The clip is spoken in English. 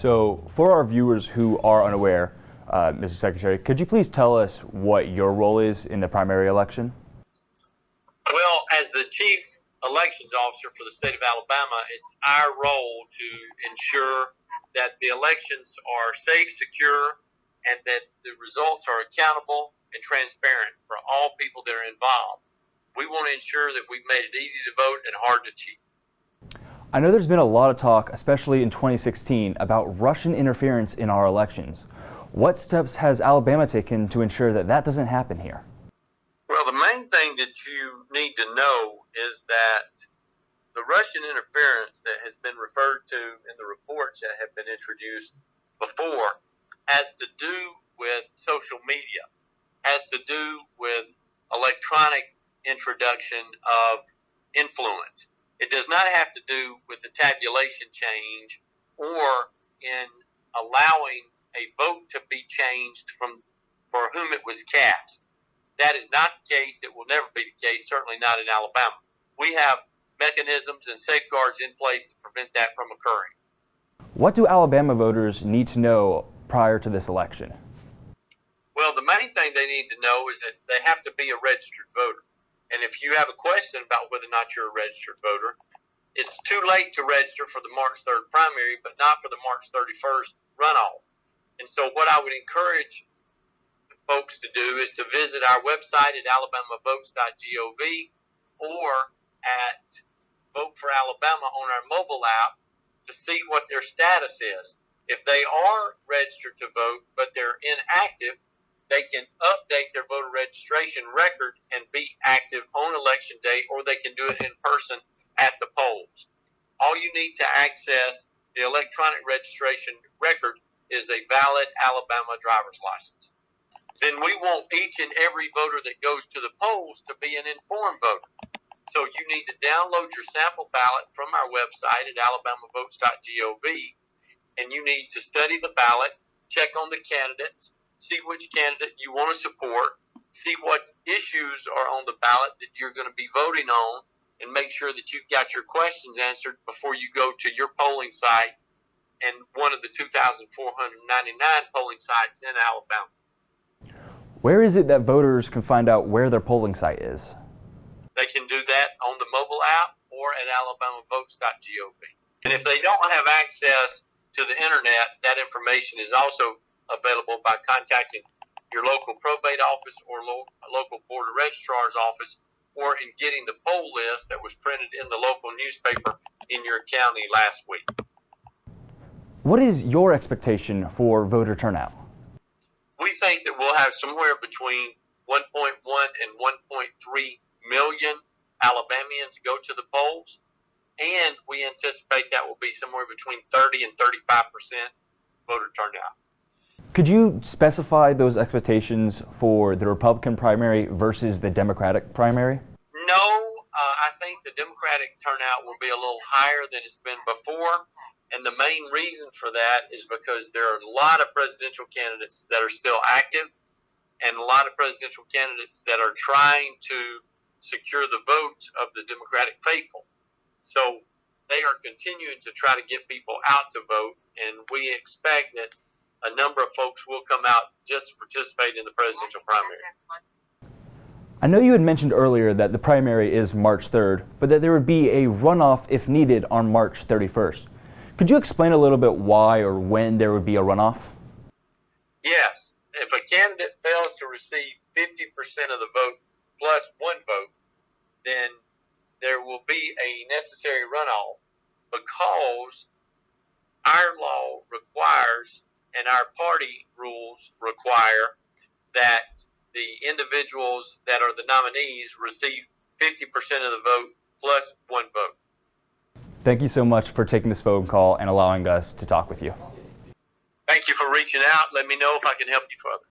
So, for our viewers who are unaware, Mr. Secretary, could you please tell us what your role is in the primary election? Well, as the Chief Elections Officer for the state of Alabama, it's our role to ensure that the elections are safe, secure, and that the results are accountable and transparent for all people that are involved. We want to ensure that we've made it easy to vote and hard to cheat. I know there's been a lot of talk, especially in 2016, about Russian interference in our elections. What steps has Alabama taken to ensure that that doesn't happen here? Well, the main thing that you need to know is that the Russian interference that has been referred to in the reports that have been introduced before has to do with social media, has to do with electronic introduction of influence. It does not have to do with the tabulation change or in allowing a vote to be changed for whom it was cast. That is not the case. It will never be the case, certainly not in Alabama. We have mechanisms and safeguards in place to prevent that from occurring. What do Alabama voters need to know prior to this election? Well, the main thing they need to know is that they have to be a registered voter. And if you have a question about whether or not you're a registered voter, it's too late to register for the March 3rd primary, but not for the March 31st runoff. And so what I would encourage folks to do is to visit our website at alabamavotes.gov or at Vote for Alabama on our mobile app to see what their status is. If they are registered to vote, but they're inactive, they can update their voter registration record and be active on election day, or they can do it in person at the polls. All you need to access the electronic registration record is a valid Alabama driver's license. Then we want each and every voter that goes to the polls to be an informed voter. So you need to download your sample ballot from our website at alabamavotes.gov, and you need to study the ballot, check on the candidates, see which candidate you want to support, see what issues are on the ballot that you're going to be voting on, and make sure that you've got your questions answered before you go to your polling site and one of the 2,499 polling sites in Alabama. Where is it that voters can find out where their polling site is? They can do that on the mobile app or at alabamavotes.gov. And if they don't have access to the internet, that information is also available by contacting your local probate office or local board of registrar's office, or in getting the poll list that was printed in the local newspaper in your county last week. What is your expectation for voter turnout? We think that we'll have somewhere between 1.1 and 1.3 million Alabamians go to the polls, and we anticipate that will be somewhere between 30 and 35% voter turnout. Could you specify those expectations for the Republican primary versus the Democratic primary? No, I think the Democratic turnout will be a little higher than it's been before, and the main reason for that is because there are a lot of presidential candidates that are still active and a lot of presidential candidates that are trying to secure the votes of the Democratic faithful. So they are continuing to try to get people out to vote, and we expect that a number of folks will come out just to participate in the presidential primary. I know you had mentioned earlier that the primary is March 3rd, but that there would be a runoff if needed on March 31st. Could you explain a little bit why or when there would be a runoff? Yes. If a candidate fails to receive 50% of the vote plus one vote, then there will be a necessary runoff, because our law requires and our party rules require that the individuals that are the nominees receive 50% of the vote plus one vote. Thank you so much for taking this phone call and allowing us to talk with you. Thank you for reaching out. Let me know if I can help you further.